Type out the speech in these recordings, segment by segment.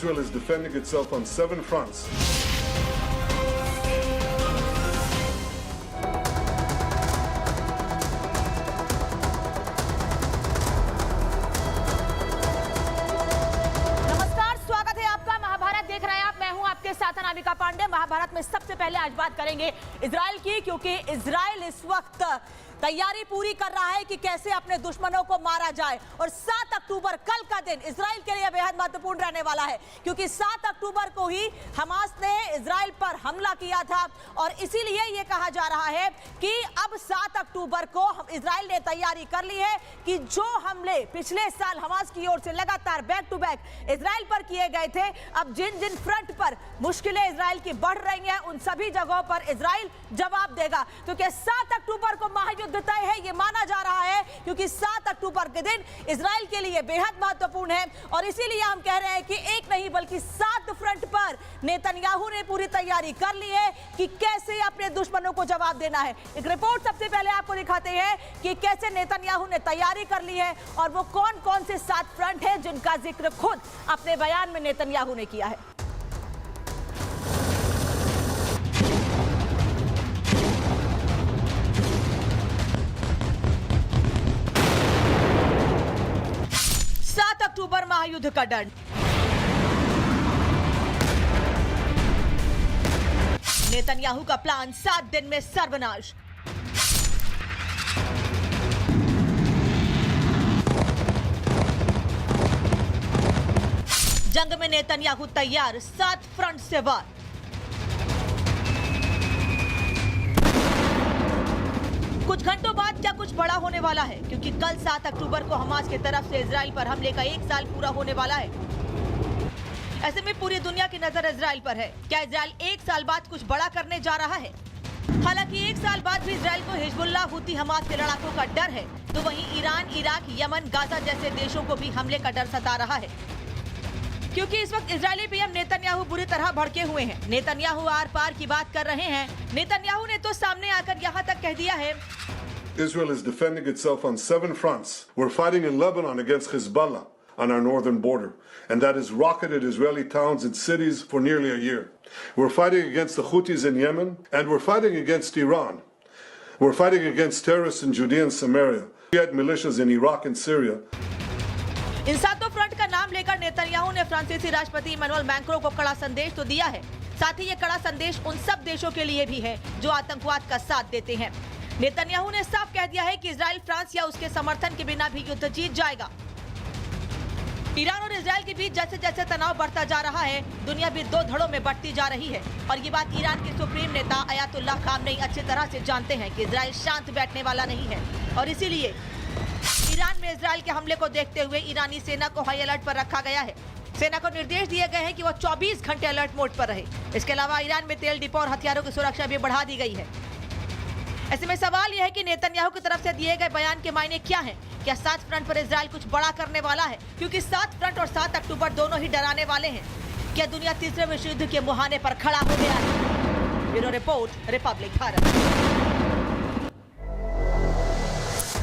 Israel is defending itself on 7 fronts. Mahabharat में सबसे पहले आज बात करेंगे इजराइल की, क्योंकि इजराइल इस वक्त तैयारी पूरी कर रहा है कि कैसे अपने दुश्मनों को मारा जाए। और 7 अक्टूबर कल का दिन इजराइल के लिए बेहद महत्वपूर्ण रहने वाला है, क्योंकि 7 अक्टूबर को ही हमास ने इजराइल पर हमला किया था और इसीलिए ये कहा जा रहा है कि अब 7 अक्टूबर को इजराइल ने तैयारी कर ली है कि जो हमले पिछले साल हमास की ओर से लगातार बैक टू बैक इजराइल पर किए गए थे, अब जिन जिन फ्रंट पर मुश्किलें इजराइल की बढ़ रही हैं उन सभी जगहों पर इजराइल जवाब देगा। क्योंकि 7 अक्टूबर को महायुद्ध तय है, ये माना जा रहा है, क्योंकि 7 अक्टूबर के दिन इजराइल के लिए बेहद महत्वपूर्ण है। और इसीलिए हम कह रहे हैं कि एक नहीं बल्कि 7 फ्रंट पर नेतन्याहू ने पूरी तैयारी कर ली है कि कैसे अपने दुश्मनों को जवाब देना है। एक रिपोर्ट सबसे पहले आपको दिखाते हैं कि कैसे नेतन्याहू ने तैयारी कर ली है और वो कौन कौन से 7 फ्रंट है जिनका जिक्र खुद अपने बयान में नेतन्याहू ने किया है। अक्टूबर महायुद्ध का डर। नेतन्याहू का प्लान 7 दिन में सर्वनाश। जंग में नेतन्याहू तैयार, 7 फ्रंट से वार। कुछ घंटों बाद क्या कुछ बड़ा होने वाला है, क्योंकि कल 7 अक्टूबर को हमास की तरफ से इजराइल पर हमले का 1 साल पूरा होने वाला है। ऐसे में पूरी दुनिया की नजर इजराइल पर है। क्या इजराइल 1 साल बाद कुछ बड़ा करने जा रहा है? हालांकि 1 साल बाद भी इजराइल को हिजबुल्लाह हुती हमास के लड़ाकों का डर है, तो वहीं ईरान, इराक, यमन, गाजा जैसे देशों को भी हमले का डर सता रहा है। क्योंकि इस वक्त इजरायली पीएम नेतन्याहू बुरी तरह भड़के हुए हैं। नेतन्याहू आर पार की बात कर रहे हैं। नेतन्याहू ने तो सामने आकर यहां तक कह दिया है, Israel is defending itself on 7 fronts. We're fighting in Lebanon against Hezbollah on our northern border, and that has rocketed Israeli towns and cities for nearly a year. We're fighting against the Houthis in Yemen, and we're fighting against Iran. We're fighting against terrorists in Judea and Samaria. We had militias in Iraq and Syria. In 7 front का नाम लेकर Netanyahu ने फ्रांसीसी राष्ट्रपति Emmanuel Macron को कड़ा संदेश तो दिया है। साथ ही ये कड़ा संदेश उन सब देशों के लिए भी है जो आतंकवाद का साथ देते हैं। नेतन्याहू ने साफ कह दिया है कि इजराइल फ्रांस या उसके समर्थन के बिना भी युद्ध जीत जाएगा। ईरान और इजराइल के बीच जैसे जैसे तनाव बढ़ता जा रहा है, दुनिया भी 2 धड़ों में बढ़ती जा रही है। और ये बात ईरान के सुप्रीम नेता अयातुल्लाह खामनेई अच्छी तरह से जानते हैं कि इजराइल शांत बैठने वाला नहीं है। और इसीलिए ईरान में इजराइल के हमले को देखते हुए ईरानी सेना को हाई अलर्ट पर रखा गया है। सेना को निर्देश दिए गए हैं कि वो 24 घंटे अलर्ट मोड पर रहे। इसके अलावा ईरान में तेल डिपो और हथियारों की सुरक्षा भी बढ़ा दी गई है। ऐसे में सवाल यह है कि नेतन्याहू की तरफ से दिए गए बयान के मायने क्या हैं? क्या 7 फ्रंट पर इजराइल कुछ बड़ा करने वाला है? क्योंकि 7 फ्रंट और 7 अक्टूबर दोनों ही डराने वाले हैं। क्या दुनिया तीसरे विश्व युद्ध के मुहाने पर खड़ा हो गया है? Bureau report, Republic Bharat.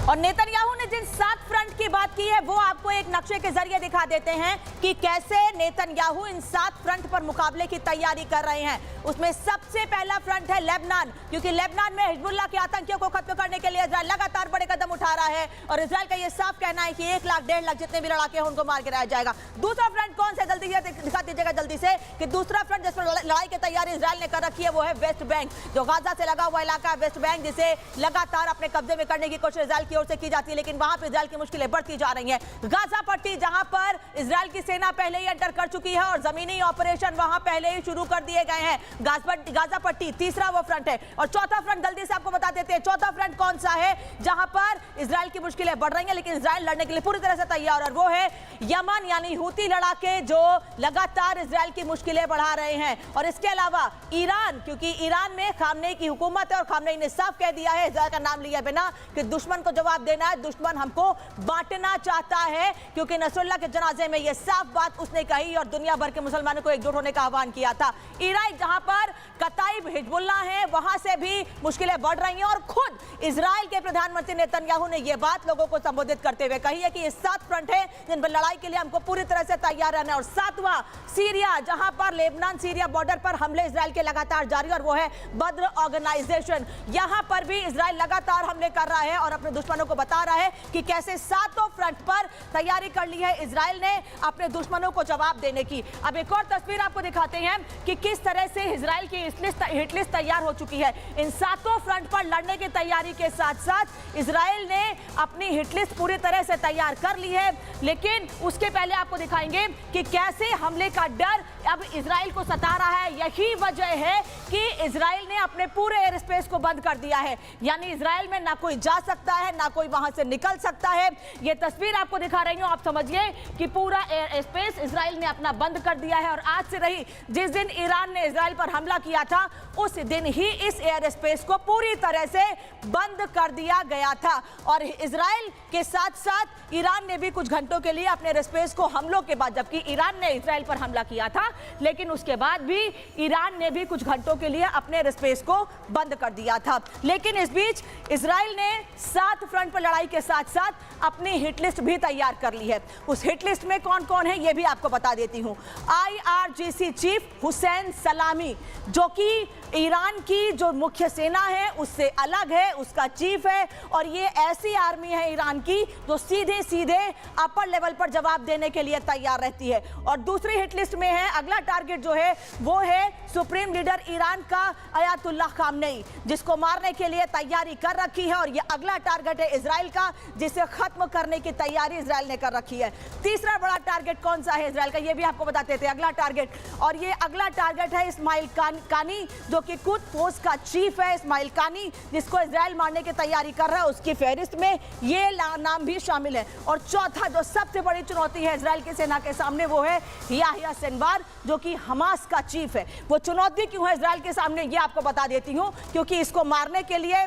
और नेतन्याहू ने जिन 7 फ्रंट की बात की है वो आपको एक नक्शे के जरिए दिखा देते हैं कि कैसे नेतन्याहू इन 7 फ्रंट पर मुकाबले की तैयारी कर रहे हैं। उसमें सबसे पहला फ्रंट है लेबनान, क्योंकि लेबनान में हिजबुल्लाह के आतंकियों को खत्म करने के लिए इजराइल लगातार बड़े कदम उठा रहा है। और इजराइल का यह साफ कहना है कि 1 लाख 1.5 लाख जितने भी लड़ाके हैं उनको मार गिराया जाएगा। दूसरा फ्रंट कौन सा, जल्दी से दिखा दीजिएगा जल्दी से, कि दूसरा फ्रंट जिस पर लड़ाई की तैयारी इजराइल ने कर रखी है वो है वेस्ट बैंक, जो गाजा से लगा हुआ इलाका है वेस्ट बैंक, जिसे लगातार अपने कब्जे में करने की कोशिश इजराइल की ओर से की जाती है, लेकिन वहां पर इजराइल की मुश्किलें बढ़ती जा रही हैं। गाजा पट्टी, जहां पर इजराइल की सेना पहले ही एंटर कर चुकी है और जमीनी ऑपरेशन वहां पहले ही शुरू कर दिए गए हैं। गाजा पट्टी तीसरा वो फ्रंट है। और चौथा फ्रंट जल्दी से आपको बता देते हैं, चौथा फ्रंट कौन सा है जहां पर इजराइल की मुश्किलें बढ़ रही हैं, लेकिन इजराइल लड़ने के लिए पूरी तरह से तैयार, और वो है यमन, यानी हूती लड़ाके जो लगातार इजराइल की मुश्किलें बढ़ा रहे हैं। और इसके अलावा ईरान, क्योंकि ईरान में खामनेई की हुकूमत है और खामनेई ने साफ कह दिया है इजराइल का नाम लिया बिना कि दुश्मन को जवाब देना है, दुश्मन हमको बांटना चाहता है, क्योंकि नसरुल्लाह के जनाजे में यह साफ बात उसने कही और दुनिया भर के मुसलमानों को एकजुट होने का आह्वान किया था। इराक जहां पर कताइब हिजबुल्लाह है, वहां से भी मुश्किलें बढ़ रही हैं और खुद इजराइल के प्रधानमंत्री नेतन्याहू ने यह बात लोगों को संबोधित करते हुए कही है कि ये 7 फ्रंट है जिन पर लड़ाई के लिए हमको पूरी तरह से तैयार रहना है। और 7वां सीरिया, जहां पर लेबनान सीरिया बॉर्डर पर हमले इजराइल के लगातार जारी, और वो है बद्र ऑर्गेनाइजेशन। यहां पर भी इजराइल लगातार हमले कर रहा है और अपने दुश्मनों को बता रहा है कि कैसे 7 फ्रंट पर तैयारी कर ली है इजराइल ने अपने दुश्मनों को जवाब देने की। अब एक और तस्वीर आपको दिखाते हैं कि किस तरह से इजराइल की हिट लिस्ट तैयार हो चुकी है। इन 7 फ्रंट पर लड़ने की तैयारी के साथ साथ इजराइल ने अपनी हिट लिस्ट पूरी तरह से तैयार कर ली है, लेकिन उसके पहले आपको दिखाएंगे कि कैसे हमले का डर अब इजराइल को सता रहा है। यही वजह है कि इजराइल ने अपने पूरे एयर स्पेस को बंद कर दिया है, यानी इजराइल में ना कोई जा सकता है ना कोई वहां से निकल सकता है। ये तस्वीर आपको दिखा रही हूं, आप समझिए कि पूरा एयर स्पेस इजराइल ने अपना बंद कर दिया है। और आज से रही, जिस दिन ईरान ने इजराइल पर हमला किया था उस दिन ही इस एयर स्पेस को पूरी तरह से बंद कर दिया गया था। और इजराइल के साथ साथ ईरान ने भी कुछ घंटों के लिए अपने एयर स्पेस को हमलों के बाद, जबकि ईरान ने इजराइल पर हमला किया था, लेकिन उसके बाद भी ईरान ने भी कुछ घंटों के लिए अपने एयर स्पेस को बंद कर दिया था। लेकिन इस बीच इजराइल ने 7 फ्रंट पर लड़ाई के साथ साथ अपनी हिट लिस्ट भी तैयार कर ली है। उस हिट लिस्ट में कौन कौन है ये भी आपको बता देती हूं। IRGC चीफ हुसैन सलामी, जो कि ईरान की जो मुख्य सेना है उससे अलग है, उसका चीफ है, और ये ऐसी आर्मी है ईरान की जो सीधे सीधे अपर लेवल पर जवाब देने के लिए तैयार रहती है। और दूसरी हिट लिस्ट में है, अगला टारगेट जो है वो है सुप्रीम लीडर ईरान का अयातुल्लाह खामनेई, जिसको मारने के लिए तैयारी कर रखी है। और ये अगला टारगेट है इजराइल का, जिसे खत्म करने की तैयारी इजराइल ने कर रखी है। तीसरा बड़ा टारगेट कौन सा है इजराइल का, ये भी आपको बताते थे अगला टारगेट, और ये अगला टारगेट है इस्माइल कानी, जो कि खुद फोर्स का चीफ है। इस्माइल कानी, जिसको इजराइल मारने की तैयारी कर रहा है, उसकी फहरिस्त में ये नाम भी शामिल है। और चौथा जो सबसे बड़ी चुनौती है इजराइल की सेना के सामने, वो है याह्या सिनवार, जो कि हमास का चीफ है। वो चुनौती क्यों है इजराइल के सामने ये आपको बता देती हूं, क्योंकि इसको मारने के लिए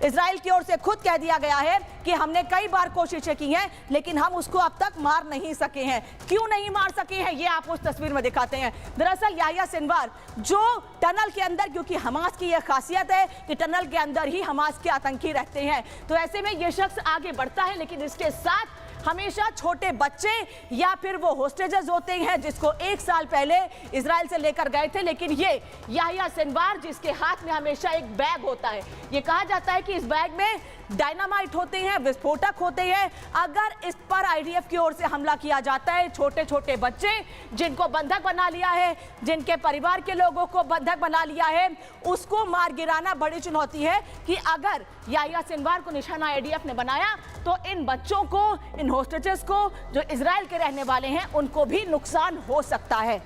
इजराइल की ओर से खुद कह दिया गया है कि हमने कई बार कोशिशें की हैं, लेकिन हम उसको अब तक मार नहीं सके हैं। क्यों नहीं मार सके हैं ये आप उस तस्वीर में दिखाते हैं। दरअसल याह्या सिनवार जो टनल के अंदर, क्योंकि हमास की यह खासियत है कि टनल के अंदर ही हमास के आतंकी रहते हैं, तो ऐसे में यह शख्स आगे बढ़ता है, लेकिन इसके साथ हमेशा छोटे बच्चे या फिर वो होस्टेजेस होते हैं जिसको 1 साल पहले इजराइल से लेकर गए थे। लेकिन ये याह्या सिनवार, जिसके हाथ में हमेशा एक बैग होता है, ये कहा जाता है कि इस बैग में डायनामाइट होते हैं, विस्फोटक होते हैं। अगर इस पर IDF की ओर से हमला किया जाता है, छोटे छोटे बच्चे जिनको बंधक बना लिया है, जिनके परिवार के लोगों को बंधक बना लिया है, उसको मार गिराना बड़ी चुनौती है। कि अगर याह्या सिनवार को निशाना IDF ने बनाया तो इन बच्चों को, इन होस्टेजेस को, जो इजराइल के रहने वाले हैं, उनको भी नुकसान हो सकता है।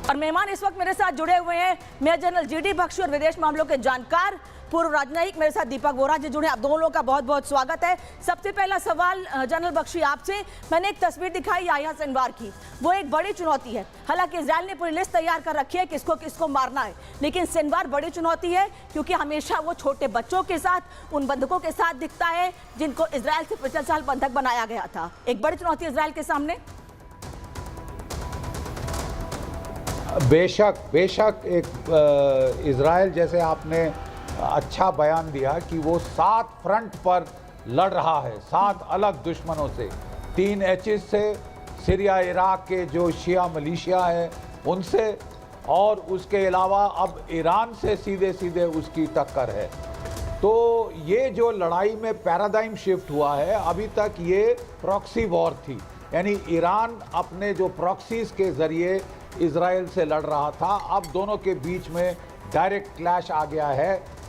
और मेहमान इस वक्त मेरे साथ जुड़े हुए हैं मेजर जनरल GD बख्शी और विदेश मामलों के जानकार पूर्व राजनयिक मेरे साथ दीपक वोरा जी जुड़े। आप दोनों लोगों का बहुत बहुत स्वागत है। सबसे पहला सवाल जनरल बख्शी आपसे, मैंने एक तस्वीर दिखाई याह्या सिनवार की, वो एक बड़ी चुनौती है। हालांकि इजराइल ने पूरी लिस्ट तैयार कर रखी है किसको किसको मारना है, लेकिन सिनवार बड़ी चुनौती है क्योंकि हमेशा वो छोटे बच्चों के साथ, उन बंधकों के साथ दिखता है जिनको इजराइल से 50 साल बंधक बनाया गया था। एक बड़ी चुनौती इजराइल के सामने। बेशक एक इजराइल, जैसे आपने अच्छा बयान दिया कि वो 7 फ्रंट पर लड़ रहा है, 7 अलग दुश्मनों से, 3 एचिस से, सीरिया इराक के जो शिया मलीशिया है उनसे, और उसके अलावा अब ईरान से सीधे सीधे उसकी टक्कर है। तो ये जो लड़ाई में पैराडाइम शिफ्ट हुआ है, अभी तक ये प्रॉक्सी वॉर थी, यानी ईरान अपने जो प्रॉक्सीज के ज़रिए इजराइल से लड़ रहा था। अब दोनों के बीच में डायरेक्ट क्लैश आ गया है,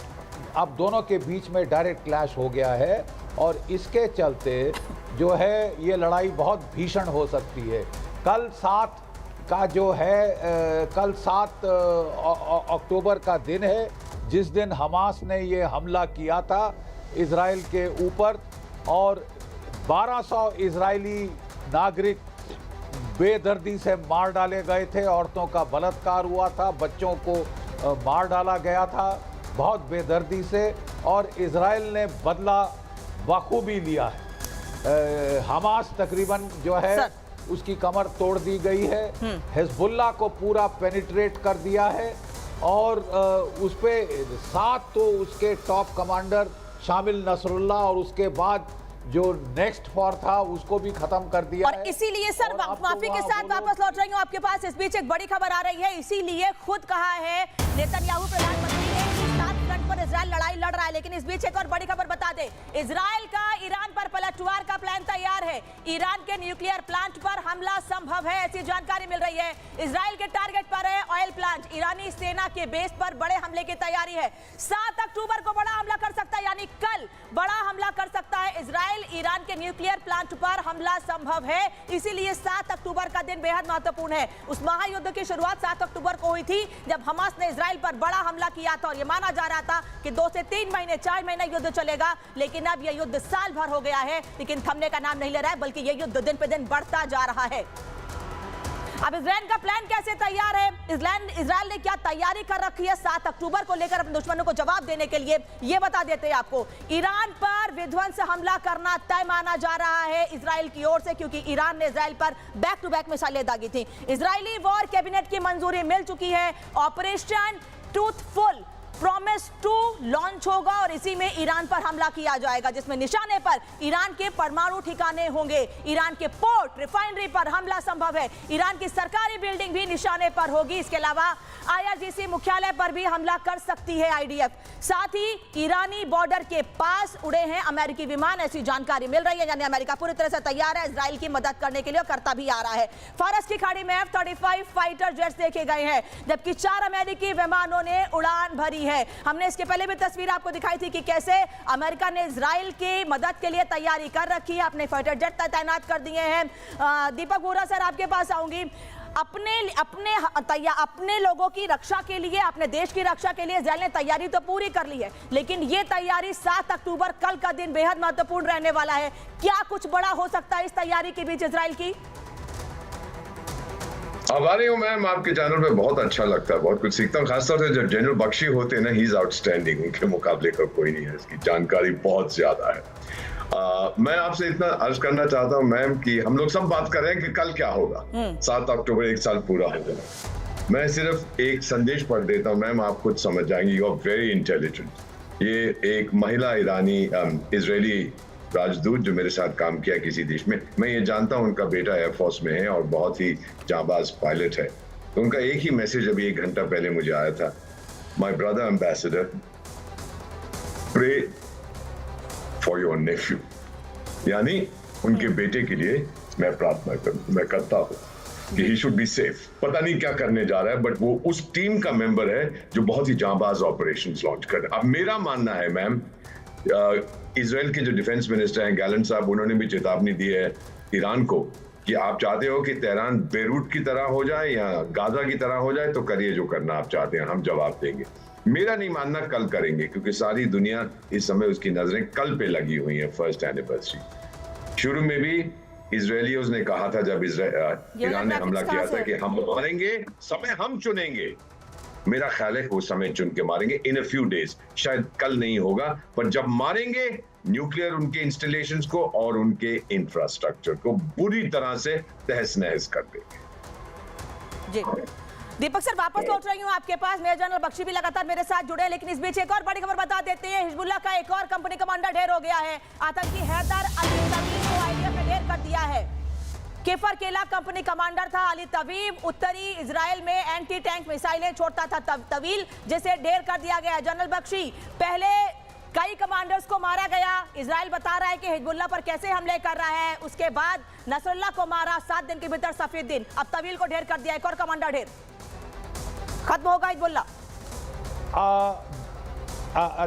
अब दोनों के बीच में डायरेक्ट क्लैश हो गया है, और इसके चलते जो है ये लड़ाई बहुत भीषण हो सकती है। कल 7 का जो है, कल 7 अक्टूबर का दिन है, जिस दिन हमास ने ये हमला किया था इजराइल के ऊपर, और 1200 इजरायली नागरिक बेदर्दी से मार डाले गए थे, औरतों का बलात्कार हुआ था, बच्चों को मार डाला गया था बहुत बेदर्दी से। और इजराइल ने बदला बखूबी लिया है। हमास तकरीबन जो है उसकी कमर तोड़ दी गई है, हिजबुल्लाह को पूरा पेनिट्रेट कर दिया है और उस पे 7 तो उसके टॉप कमांडर शामिल नसरुल्लाह और उसके बाद जो नेक्स्ट फॉर था उसको भी खत्म कर दिया और इसीलिए सर माफी के साथ वापस लौट रही हूँ आपके पास। इस बीच एक बड़ी खबर आ रही है, इसीलिए खुद कहा है नेतन्याहू प्रधानमंत्री ने कि 7 फ्रंट पर इजराइल लड़ाई लड़ रहा है। लेकिन इस बीच एक और बड़ी खबर बता दे, इजराइल का ईरान पर पलटवार का प्लान तैयार है। ईरान के न्यूक्लियर प्लांट पर हमला संभव है, ऐसी जानकारी मिल रही है। इजराइल के टारगेट पर है ऑयल प्लांट। ईरानी सेना के बेस पर बड़े हमले की तैयारी है। 7 अक्टूबर को बड़ा हमला कर सकता है, यानी कल बड़ा हमला कर सकता है इजराइल। ईरान के न्यूक्लियर प्लांट पर हमला संभव है, इसीलिए 7 अक्टूबर का दिन बेहद महत्वपूर्ण है। उस महायुद्ध की शुरुआत 7 अक्टूबर को हुई थी जब हमास ने इजराइल पर बड़ा हमला किया था और यह माना जा रहा था कि 2 से 3 महीने 4 महीने युद्ध चलेगा। लेकिन अब यह युद्ध साल भर हो गया है, लेकिन थमने का नाम नहीं ले रहा है, बल्कि यह युद्ध दिन पे दिन बढ़ता जा रहा है। अब इजराइल का प्लान कैसे तैयार है, इजराइल ने क्या तैयारी कर रखी है 7 अक्टूबर को लेकर अपने दुश्मनों को जवाब देने के लिए, ये बता देते हैं आपको। ईरान पर विध्वंस हमला करना तय माना जा रहा है इजराइल की ओर से, क्योंकि ईरान ने इजराइल पर बैक टू बैक मिसाइलें दागी थी। इजरायली वॉर कैबिनेट की मंजूरी मिल चुकी है। ऑपरेशन ट्रूथफुल प्रॉमिस 2 लॉन्च होगा और इसी में ईरान पर हमला किया जाएगा, जिसमें निशाने पर ईरान के परमाणु ठिकाने होंगे। ईरान के पोर्ट रिफाइनरी पर हमला संभव है। ईरान की सरकारी बिल्डिंग भी निशाने पर होगी। इसके अलावा IRGC मुख्यालय पर भी हमला कर सकती है IDF। साथ ही ईरानी बॉर्डर के पास उड़े हैं अमेरिकी विमान, ऐसी जानकारी मिल रही है। यानी अमेरिका पूरी तरह से तैयार है इजराइल की मदद करने के लिए और करता भी आ रहा है। फारस की खाड़ी में F-35 फाइटर जेट्स देखे गए हैं, जबकि 4 अमेरिकी विमानों ने उड़ान भरी है। हमने इसके पहले भी तस्वीर आपको दिखाई थी कि कैसे अमेरिका ने इजराइल की मदद के लिए तैयारी कर रखी है, अपने फाइटर जेट तैनात कर दिए हैं। दीपक बोरा सर, आपके पास आऊंगी। अपने लोगों की रक्षा के लिए, अपने देश की रक्षा के लिए इजराइल ने तैयारी तो पूरी कर ली है, लेकिन ये तैयारी 7 अक्टूबर कल का दिन बेहद महत्वपूर्ण रहने वाला है। क्या कुछ बड़ा हो सकता है इस तैयारी के बीच इजराइल की? अब आ रही हूँ मैम, आपके चैनल पे बहुत अच्छा लगता है, बहुत कुछ सीखता हूँ। खासतौर से जब जनरल बख्शी होते हैं ना, ही इज आउटस्टैंडिंग, उनके मुकाबले का कोई नहीं है, इसकी जानकारी बहुत ज्यादा है। मैं आपसे इतना अर्ज करना चाहता हूँ मैम कि हम लोग सब बात कर रहे हैं कि कल क्या होगा, 7 अक्टूबर 1 साल पूरा हो गया। मैं सिर्फ एक संदेश पढ़ देता हूँ मैम, आप खुद समझ जाएंगे। You are very intelligent. ये एक महिला ईरानी इजरायली राजदूत जो मेरे साथ काम किया किसी देश में, मैं ये जानता हूँ उनका बेटा एयरफोर्स में है और बहुत ही जांबाज पायलट है। तो उनका एक ही मैसेज अभी 1 घंटा पहले मुझे आया था, my brother ambassador, pray for your nephew, यानी उनके बेटे के लिए मैं प्रार्थना मैं करता हूँ कि ही शुड बी सेफ। पता नहीं क्या करने जा रहा है, बट वो उस टीम का मेंबर है जो बहुत ही जांबाज ऑपरेशंस लॉन्च कर रहे हैं। अब मेरा मानना है मैम, इजराइल के जो डिफेंस मिनिस्टर हैं गैलेंट साहब, उन्होंने भी चेतावनी दी है ईरान को कि आप चाहते हो कि तेहरान बेरूट की तरह हो जाए या गाजा की तरह हो जाए, तो करिए जो करना आप चाहते हैं, हम जवाब देंगे। मेरा नहीं मानना कल करेंगे, क्योंकि सारी दुनिया इस समय उसकी नजरें कल पे लगी हुई है, फर्स्ट एनिवर्सरी। शुरू में भी इजरायलियों ने कहा था जब ईरान ने हमला किया था कि हम मारेंगे, समय हम चुनेंगे। मेरा ख्याल है वो समय चुन के मारेंगे इन अ फ्यू डेज, शायद कल नहीं होगा, पर जब मारेंगे न्यूक्लियर उनके इंस्टॉलेशंस को और उनके इंफ्रास्ट्रक्चर को बुरी तरह से तहस नहस कर देंगे। जी दीपक सर, वापस लौट रही हूँ आपके पास। मेजर जनरल बख्शी भी लगातार मेरे साथ जुड़े हैं, लेकिन इस बीच एक और बड़ी खबर बता देते हैं। हिजबुल्लाह का एक और कंपनी कमांडर ढेर हो गया है। आतंकी हैदर अली तवीब को IDF ने ढेर कर दिया है। केफर केला कंपनी कमांडर था अली तवीब, उत्तरी इजराइल में एंटी टैंक मिसाइलें छोड़ता था तवील, जिसे ढेर कर दिया गया। जनरल बख्शी, पहले कई कमांडर्स को मारा गया, इजराइल बता रहा है कि हिजबुल्लाह पर कैसे हमले कर रहा है, उसके बाद नसरुल्लाह को मारा 7 दिन के भीतर सफेद दिन, अब तवील को ढेर कर दिया, एक और कमांडर ढेर। खत्म होगा हिजबुल्लाह?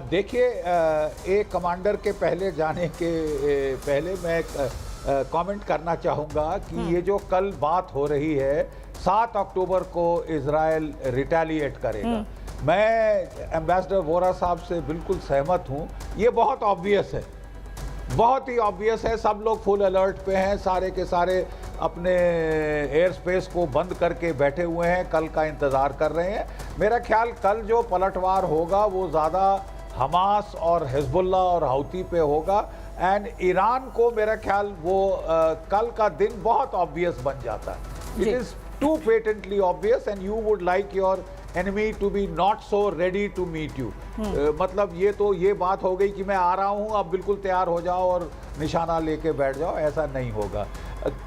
देखिए, एक कमांडर के पहले जाने के पहले मैं कमेंट करना चाहूँगा कि ये जो कल बात हो रही है 7 अक्टूबर को इजराइल रिटेलिएट करेगा, मैं एम्बेसडर वोरा साहब से बिल्कुल सहमत हूँ। ये बहुत ऑब्वियस है, बहुत ही ऑब्वियस है। सब लोग फुल अलर्ट पे हैं, सारे के सारे अपने एयर स्पेस को बंद करके बैठे हुए हैं, कल का इंतज़ार कर रहे हैं। मेरा ख्याल कल जो पलटवार होगा वो ज़्यादा हमास और हिजबुल्लाह और हौती पे होगा। एंड ईरान को मेरा ख्याल वो कल का दिन बहुत ऑब्वियस बन जाता है। It is too patently obvious and you would like your enemy to be not so ready to meet you. मतलब ये बात हो गई कि मैं आ रहा हूं, अब बिल्कुल तैयार हो जाओ और निशाना लेके बैठ जाओ, ऐसा नहीं होगा।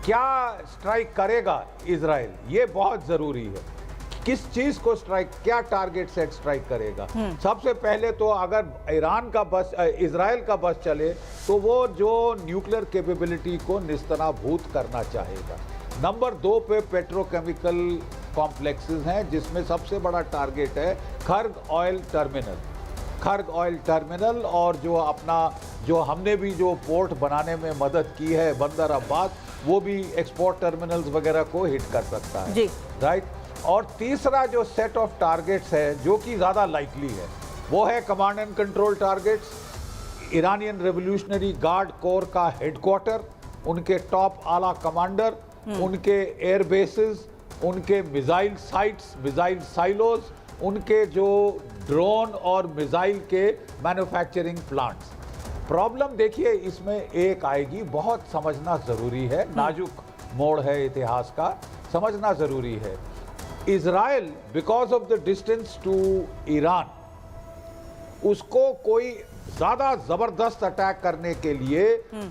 क्या स्ट्राइक करेगा इजराइल, ये बहुत जरूरी है। किस चीज को स्ट्राइक, क्या टारगेट सेट स्ट्राइक करेगा? सबसे पहले तो अगर इजराइल का बस चले तो वो जो न्यूक्लियर कैपेबिलिटी को निस्तनाभूत करना चाहेगा। नंबर 2 पे पेट्रोकेमिकल कॉम्प्लेक्सेस हैं, जिसमें सबसे बड़ा टारगेट है खर्ग ऑयल टर्मिनल और जो हमने भी जो पोर्ट बनाने में मदद की है बंदर अब्बास, वो भी एक्सपोर्ट टर्मिनल्स वगैरह को हिट कर सकता है। राइट। और तीसरा जो सेट ऑफ टारगेट्स है जो कि ज़्यादा लाइकली है, वो है command and control targets. Iranian revolutionary guard core का हेडक्वार्टर, उनके टॉप आला कमांडर, उनके एयर बेसिस, उनके मिसाइल साइट्स, मिसाइल साइलोज, उनके जो ड्रोन और मिसाइल के मैन्युफैक्चरिंग प्लांट्स। प्रॉब्लम देखिए इसमें एक आएगी, बहुत समझना ज़रूरी है, नाजुक मोड़ है इतिहास का, समझना ज़रूरी है। Israel because of the distance to Iran, उसको कोई ज़्यादा ज़बरदस्त अटैक करने के लिए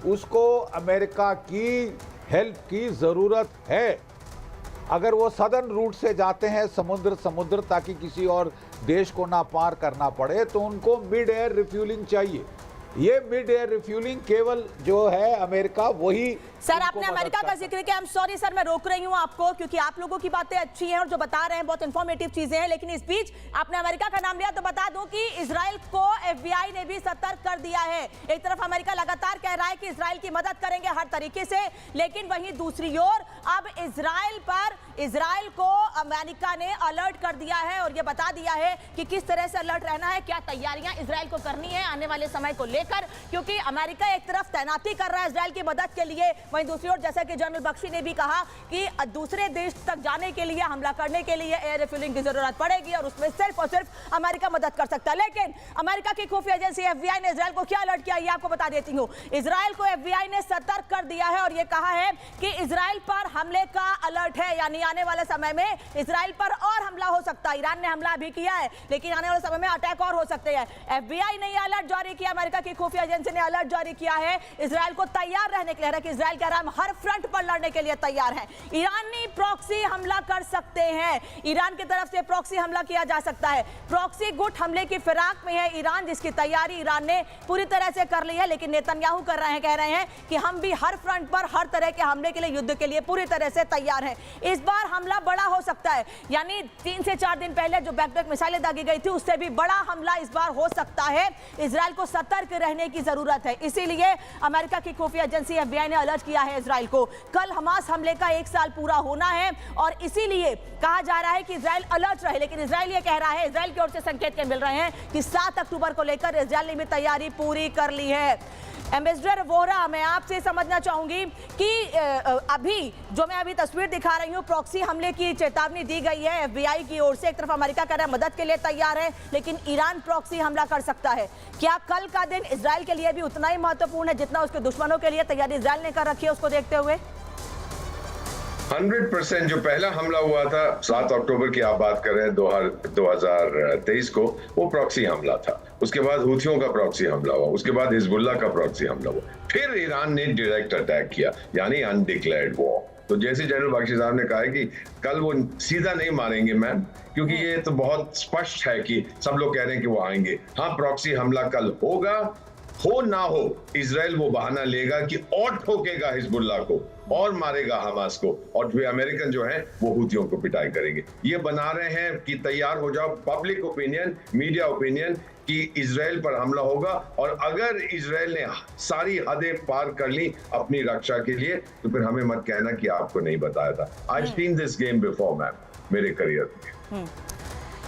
उसको अमेरिका की हेल्प की ज़रूरत है। अगर वो सदर्न रूट से जाते हैं समुद्र ताकि किसी और देश को ना पार करना पड़े, तो उनको मिड एयर रिफ्यूलिंग चाहिए। ये मिड एयर रिफ्यूलिंग केवल जो है अमेरिका वही। सर आपने अमेरिका का जिक्र किया, आई एम सॉरी सर मैं रोक रही हूं आपको, क्योंकि आप लोगों की बातें अच्छी हैं और जो बता रहे हैं बहुत इंफॉर्मेटिव चीजें हैं, लेकिन इस बीच आपने अमेरिका का नाम लिया तो बता दूं कि इजराइल को FBI ने भी सतर्क कर दिया है। एक तरफ अमेरिका लगातार कह रहा है कि इजराइल की मदद करेंगे हर तरीके से, लेकिन वहीं दूसरी ओर अब इजराइल को अमेरिका ने अलर्ट कर दिया है और यह बता दिया है कि किस तरह से अलर्ट रहना है, क्या तैयारियां इजराइल को करनी है आने वाले समय को लेकर, क्योंकि अमेरिका एक तरफ तैनाती कर रहा है इजराइल की मदद के लिए, वहीं दूसरी ओर जैसा कि जनरल बख्शी ने भी कहा कि दूसरे देश तक जाने के लिए, हमला करने के लिए एयर रिफ्यूलिंग की जरूरत पड़ेगी और उसमें सिर्फ और सिर्फ अमेरिका मदद कर सकता है। लेकिन अमेरिका की खुफिया एजेंसी FBI ने इजराइल को क्या अलर्ट किया ये आपको बता देती हूं। इजराइल को FBI ने सतर्क कर दिया है और यह कहा है कि इजराइल पर हमले का अलर्ट है, यानी आने वाले समय में इजराइल पर और हमला हो सकता है। ईरान ने हमला भी किया है, लेकिन आने वाले समय में अटैक और हो सकते हैं। FBI ने यह अलर्ट जारी किया, अमेरिका की खुफिया एजेंसी ने अलर्ट जारी किया है इजराइल को तैयार रहने के लिए, कि इजराइल कह रहा है हर फ्रंट पर लड़ने के लिए तैयार है। ईरानी प्रॉक्सी हमला कर सकते हैं, ईरान की तरफ से प्रॉक्सी हमला किया जा सकता है। प्रॉक्सी गुट हमले की फिराक में है ईरान, जिसकी तैयारी ईरान ने पूरी तरह से कर ली है, लेकिन नेतन्याहू कह रहे हैं कि हम भी हर फ्रंट पर हर तरह के हमले के लिए, युद्ध के लिए पूरी तरह से तैयार हैं। इस बार हमला बड़ा हो सकता है, यानी 3 से 4 दिन पहले जो बैकपैक मिसाइलें दागी गई थी उससे भी बड़ा हमला इस बार हो सकता है। इजराइल को सतर्क रहने की जरूरत है, इसीलिए अमेरिका की खुफिया एजेंसी FBI ने अलर्ट किया है इजराइल को। कल हमास हमले का 1 साल पूरा होना है और इसीलिए कहा जा रहा है कि इजराइल अलर्ट रहे, लेकिन इजराइल ये कह रहा है, इजराइल की ओर से संकेत मिल रहे हैं कि 7 अक्टूबर को लेकर इजराइल ने भी तैयारी पूरी कर ली है। एम्बेसडर वोहरा, मैं आपसे समझना चाहूंगी कि मैं अभी तस्वीर दिखा रही हूं, प्रॉक्सी हमले की चेतावनी दी गई है FBI की ओर से। एक तरफ अमेरिका कह रहा है मदद के लिए तैयार है, लेकिन ईरान प्रॉक्सी हमला कर सकता है। क्या कल का दिन इजराइल के लिए भी उतना ही महत्वपूर्ण है जितना उसके दुश्मनों के लिए तैयारी इजराइल ने कर रखी है, उसको देखते हुए? 100% जो पहला हमला हुआ था 7 अक्टूबर की आप बात कर रहे हैं 2023 को, वो प्रॉक्सी हमला था। उसके बाद हूथियों का प्रॉक्सी हमला हुआ, उसके बाद हिजबुल्लाह का प्रॉक्सी हमला हुआ, फिर ईरान ने डायरेक्ट अटैक किया, यानी अनडिक्लेयर्ड वॉर। तो जैसे जनरल बख्शी साहब ने कहा है कि कल वो सीधा नहीं मारेंगे मैम, क्योंकि ये तो बहुत स्पष्ट है कि सब लोग कह रहे हैं कि वो आएंगे। हाँ, प्रॉक्सी हमला कल होगा, हो ना हो, इजराइल वो बहाना लेगा कि और ठोकेगा हिजबुल्लाह को और मारेगा हमास को, और वे अमेरिकन जो हैं वो हूथियों को पिटाई करेंगे। ये बना रहे हैं कि तैयार हो जाओ, पब्लिक ओपिनियन, मीडिया ओपिनियन, कि इजराइल पर हमला होगा। और अगर इजराइल ने सारी हदें पार कर ली अपनी रक्षा के लिए, तो फिर हमें मत कहना कि आपको नहीं बताया था। I have seen this game before ma'am, मेरे करियर में।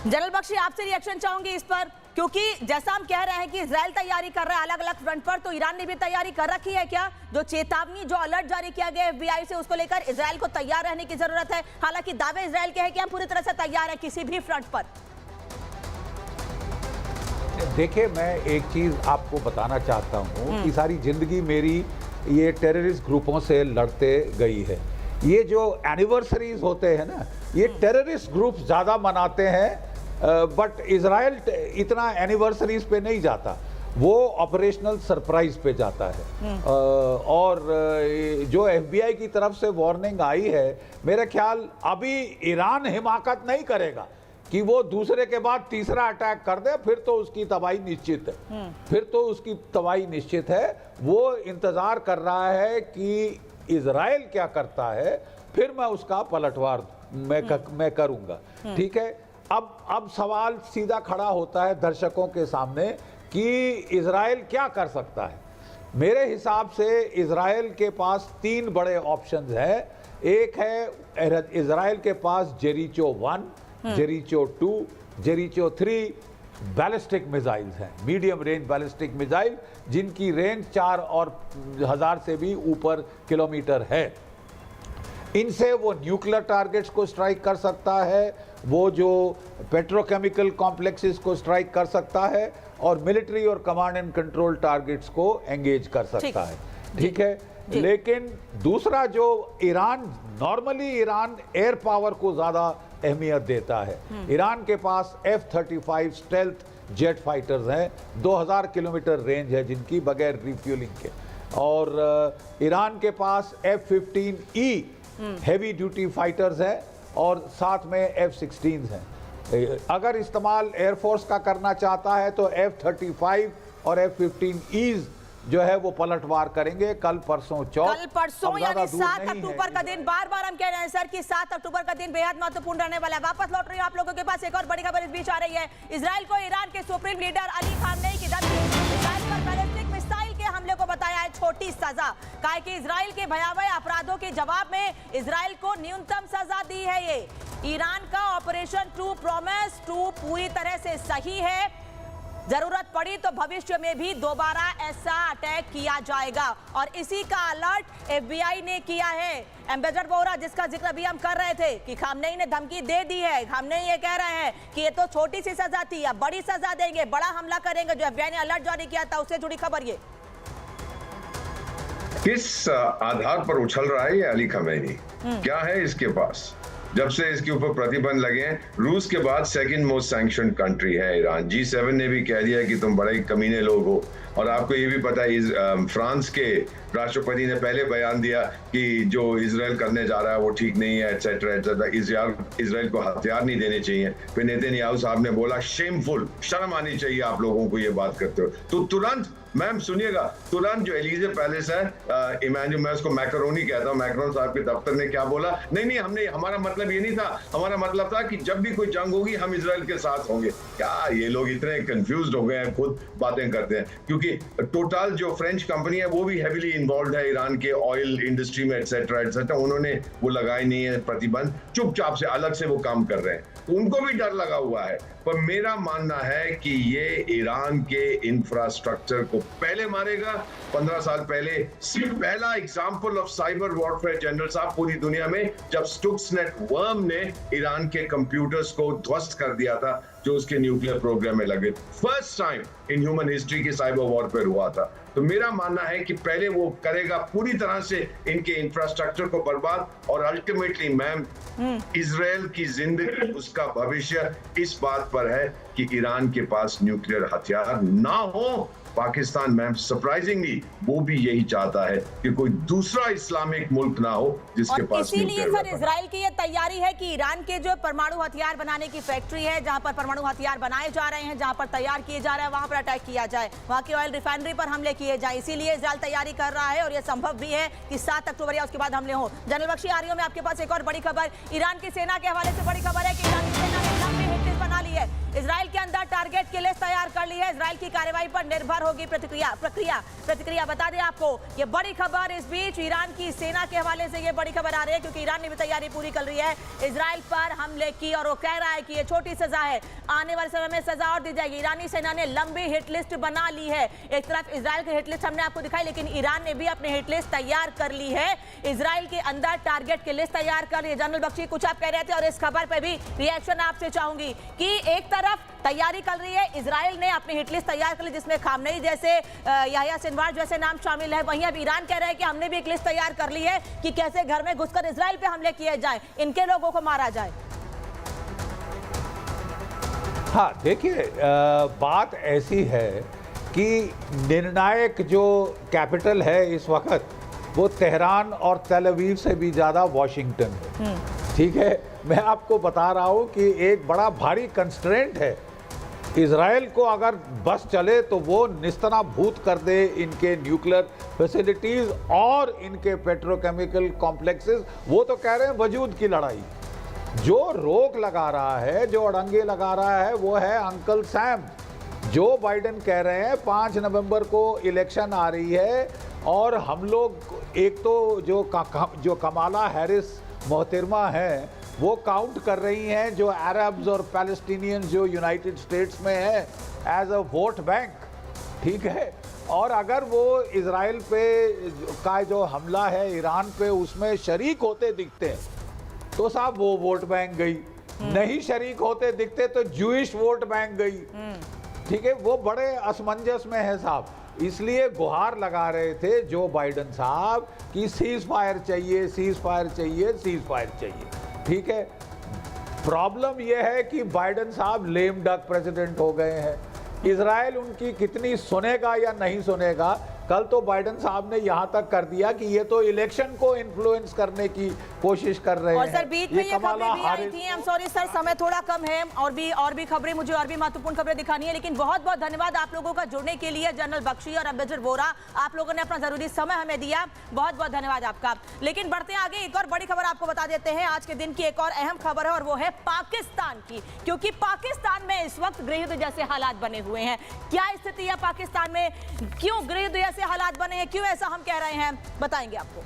जनरल बख्शी, आपसे रिएक्शन चाहूंगी इस पर, क्योंकि जैसा हम कह रहे हैं कि इजराइल तैयारी कर रहा है अलग अलग फ्रंट पर, तो ईरान ने भी तैयारी कर रखी है क्या? जो चेतावनी, जो अलर्ट जारी किया गया FBI से, उसको लेकर इजराइल को तैयार रहने की जरूरत है। हालांकि दावे इजराइल के हैं कि हम पूरी तरह से तैयार हैं किसी भी फ्रंट पर। देखिए, मैं एक चीज़ आपको बताना चाहता हूँ कि सारी ज़िंदगी मेरी ये टेररिस्ट ग्रुपों से लड़ते गई है। ये जो एनिवर्सरीज होते हैं ना, ये टेररिस्ट ग्रुप ज़्यादा मनाते हैं, बट इजराइल इतना एनिवर्सरीज पे नहीं जाता, वो ऑपरेशनल सरप्राइज पे जाता है। और जो FBI की तरफ से वार्निंग आई है, मेरा ख्याल अभी ईरान हिमाकत नहीं करेगा कि वो दूसरे के बाद तीसरा अटैक कर दे, फिर तो उसकी तबाही निश्चित है। फिर तो उसकी तबाही निश्चित है। वो इंतजार कर रहा है कि इजराइल क्या करता है, फिर मैं उसका पलटवार मैं करूंगा। ठीक है, अब सवाल सीधा खड़ा होता है दर्शकों के सामने कि इजराइल क्या कर सकता है। मेरे हिसाब से इजराइल के पास 3 बड़े ऑप्शंस हैं। एक है इजराइल के पास जेरिचो 1, जेरिचो 2, जेरिचो 3 बैलिस्टिक मिसाइल्स हैं, मीडियम रेंज बैलिस्टिक मिसाइल, जिनकी रेंज 4,000 से भी ऊपर किलोमीटर है। इनसे वो न्यूक्लियर टारगेट्स को स्ट्राइक कर सकता है, वो जो पेट्रोकेमिकल कॉम्प्लेक्सेस को स्ट्राइक कर सकता है, और मिलिट्री और कमांड एंड कंट्रोल टारगेट्स को एंगेज कर सकता है। ठीक है, लेकिन दूसरा जो नॉर्मली ईरान एयर पावर को ज़्यादा अहमियत देता है। ईरान के पास F-35 स्टेल्थ जेट फाइटर्स हैं, 2000 किलोमीटर रेंज है जिनकी, बगैर रिफ्यूलिंग के। और ईरान के पास F-15E हैवी ड्यूटी फाइटर्स हैं, और साथ में F-16 हैं। अगर इस्तेमाल एयरफोर्स का करना चाहता है तो F-35 और F-15Es जो है वो पलटवार करेंगे कल परसों यानी 7 अक्टूबर का दिन। बार बार हम कह रहे हैं सर कि 7 अक्टूबर का दिन बेहद महत्वपूर्ण रहने वाला है। वापस लौट रही हूं आप लोगों के पास, एक और बड़ी खबर इस बीच आ रही है। इजराइल को ईरान के सुप्रीम लीडर अली खामनेई की धमकी, इजराइल पर बैलिस्टिक मिसाइल के हमले को बताया है छोटी सजा। कहा कि इजराइल के भयावह अपराधों के जवाब में इजराइल को न्यूनतम सजा दी है। ये ईरान का ऑपरेशन ट्रू प्रॉमिस 2 पूरी तरह से सही है। जरूरत पड़ी तो भविष्य में भी दोबारा ऐसा अटैक किया जाएगा, और इसी का अलर्ट FBI ने किया है। एम्बेसडर वोहरा, जिसका जिक्र अभी हम कर रहे थे कि खामनेई ने धमकी दे दी है, खामनेई ये कह रहे हैं कि ये तो छोटी सी सजा थी, अब बड़ी सजा देंगे, बड़ा हमला करेंगे। जो FBI ने अलर्ट जारी किया था उससे जुड़ी खबर ये। किस आधार पर उछल रहा है ये अली खामेनी? क्या है इसके पास? जब से इसके ऊपर प्रतिबंध लगे हैं, रूस के बाद सेकंड मोस्ट सैंक्शन कंट्री है ईरान। G7 ने भी कह दिया कि तुम बड़े ही कमीने लोग हो। और आपको ये भी पता है फ्रांस के राष्ट्रपति ने पहले बयान दिया कि जो इजराइल करने जा रहा है वो ठीक नहीं है, एटसेट्रा एटसेट्रा, इजराइल को हथियार नहीं देने चाहिए। फिर नेतन्याहू साहब ने बोला शेमफुल, शर्म आनी चाहिए आप लोगों को ये बात करते हो। तो तुरंत मैम सुनिएगा, तुरंत जो एलिजे पैलेस है, इमेजिन, मैं उसको मैकरोनी कहता हूँ, मैक्रोन साहब के दफ्तर ने क्या बोला, नहीं हमने, हमारा मतलब ये नहीं था, हमारा मतलब था कि जब भी कोई जंग होगी हम इजराइल के साथ होंगे। क्या ये लोग इतने कंफ्यूज हो गए हैं, खुद बातें करते हैं। क्योंकि टोटल जो फ्रेंच कंपनी है वो भी हेविली इन्वॉल्व है ईरान के ऑयल इंडस्ट्री में, एटसेट्रा एटसेट्रा। उन्होंने वो लगाए नहीं है प्रतिबंध, चुपचाप से अलग से वो काम कर रहे हैं, तो उनको भी डर लगा हुआ है। पर मेरा मानना है कि ये ईरान के इंफ्रास्ट्रक्चर को पहले मारेगा। 15 साल पहले पहला example of cyber warfare general साहब पूरी दुनिया में, जब स्टुक्सनेट वर्म ने ईरान के कंप्यूटर्स को ध्वस्त कर दिया था जो उसके न्यूक्लियर प्रोग्राम में लगे। First time in human history की साइबर वॉरफेयर हुआ था। तो मेरा मानना है कि पहले वो करेगा पूरी तरह से इनके इंफ्रास्ट्रक्चर को बर्बाद, और अल्टीमेटली मैम इजराइल की जिंदगी, उसका भविष्य इस बात पर है कि ईरान के पास न्यूक्लियर हथियार ना हो। पाकिस्तान मैम सरप्राइजिंगली वो भी यही चाहता है कि कोई दूसरा इस्लामिक मुल्क ना हो जिसके पास इसीलिए सर इजराइल की ये तैयारी है कि ईरान के जो परमाणु हथियार बनाने की फैक्ट्री है, जहां पर परमाणु हथियार बनाए जा रहे हैं, जहां पर तैयार किए जा रहे हैं, वहां पर अटैक किया जाए, वहां की ऑयल रिफाइनरी पर हमले किए जाए। इसीलिए इजराइल तैयारी कर रहा है, और यह संभव भी है कि 7 अक्टूबर या उसके बाद हमले हो। जनरल बख्शी, आ रही हूं मैं आपके पास एक और बड़ी खबर। ईरान की सेना के हवाले से बड़ी खबर है कि ईरान की सेना ने लंबी हिट लिस्ट बना ली है, इजराइल के अंदर टारगेट की लिस्ट तैयार कर ली है। इजराइल की कार्रवाई पर निर्भर होगी प्रतिक्रिया बता दें आपको। ये बड़ी खबर इस बीच ईरान की सेना के हवाले से ये बड़ी खबर आ रही है, क्योंकि ईरान ने भी तैयारी पूरी कर ली है इजराइल पर हमले की, और वो कह रहा है कि ये छोटी सजा है, आने वाले समय में सजा और दी जाएगी। ईरानी सेना ने लंबी हिट लिस्ट बना ली है। एक तरफ इजराइल की हिट लिस्ट हमने आपको दिखाई, लेकिन ईरान ने भी अपनी हिट लिस्ट तैयार कर ली है, इजराइल के अंदर टारगेट की लिस्ट तैयार कर ली है। जनरल बख्शी, कुछ आप कह रहे थे, और इस खबर पर भी रिएक्शन आपसे चाहूंगी कि एक तरफ तैयारी निकल रही है। इजराइल ने अपनी हिट लिस्ट तैयार कर ली जिसमें खामनेई जैसे, याह्या सिनवार जैसे नाम शामिल है। वहीं अब ईरान कह रहा है कि हमने भी एक लिस्ट तैयार कर ली है कि कैसे घर में घुसकर इजराइल पे हमले किए जाए, इनके लोगों को मारा जाए। हाँ देखिए, बात ऐसी है कि निर्णायक जो कैपिटल है इस वक्त वो तेहरान और तेल अवीव से भी ज़्यादा वाशिंगटन है। ठीक है, मैं आपको बता रहा हूँ कि एक बड़ा भारी कंस्ट्रेंट है। इजराइल को अगर बस चले तो वो निस्तनाभूत कर दे इनके न्यूक्लियर फैसिलिटीज़ और इनके पेट्रोकेमिकल कॉम्प्लेक्सेस। वो तो कह रहे हैं वजूद की लड़ाई। जो रोक लगा रहा है, जो अड़ंगे लगा रहा है, वो है अंकल सैम। जो बाइडेन कह रहे हैं 5 नवंबर को इलेक्शन आ रही है और हम लोग एक तो जो कमाला हैरिस मोहतरमा है वो काउंट कर रही हैं जो अरब्स और पैलेस्टीनियंस जो यूनाइटेड स्टेट्स में है एज अ वोट बैंक। ठीक है, और अगर वो इजराइल पे का जो हमला है ईरान पे उसमें शरीक होते दिखते हैं तो साहब वो वोट बैंक गई, नहीं शरीक होते दिखते तो जूइश वोट बैंक गई। ठीक है, वो बड़े असमंजस में है साहब, इसलिए गुहार लगा रहे थे जो बाइडेन साहब कि सीज फायर चाहिए, सीज फायर चाहिए, सीज फायर चाहिए। ठीक है, प्रॉब्लम यह है कि बाइडेन साहब लेम डक प्रेसिडेंट हो गए हैं। इजराइल उनकी कितनी सुनेगा या नहीं सुनेगा, कल तो बाइडेन साहब ने यहां तक कर दिया कि ये तो इलेक्शन को इन्फ्लुएंस करने की कोशिश कर रहे हैं। और सर बीच में ये खबरें भी आई थी, I'm sorry सर, समय थोड़ा कम है और भी खबरें, मुझे और भी महत्वपूर्ण खबरें दिखानी है, लेकिन बहुत बहुत धन्यवाद आप लोगों का जुड़ने के लिए। जनरल बख्शी और अम्बेडकर वोरा, आप लोगों ने अपना जरूरी समय हमें दिया, बहुत बहुत धन्यवाद आपका। लेकिन बढ़ते आगे, एक और बड़ी खबर आपको बता देते हैं। आज के दिन की एक और अहम खबर है और वो है पाकिस्तान की, क्योंकि पाकिस्तान में इस वक्त गृहयुद्ध जैसे हालात बने हुए हैं। क्या स्थिति है पाकिस्तान में, क्यों गृहयुद्ध जैसे हालात बने हैं, क्यों ऐसा हम कह रहे हैं, बताएंगे आपको।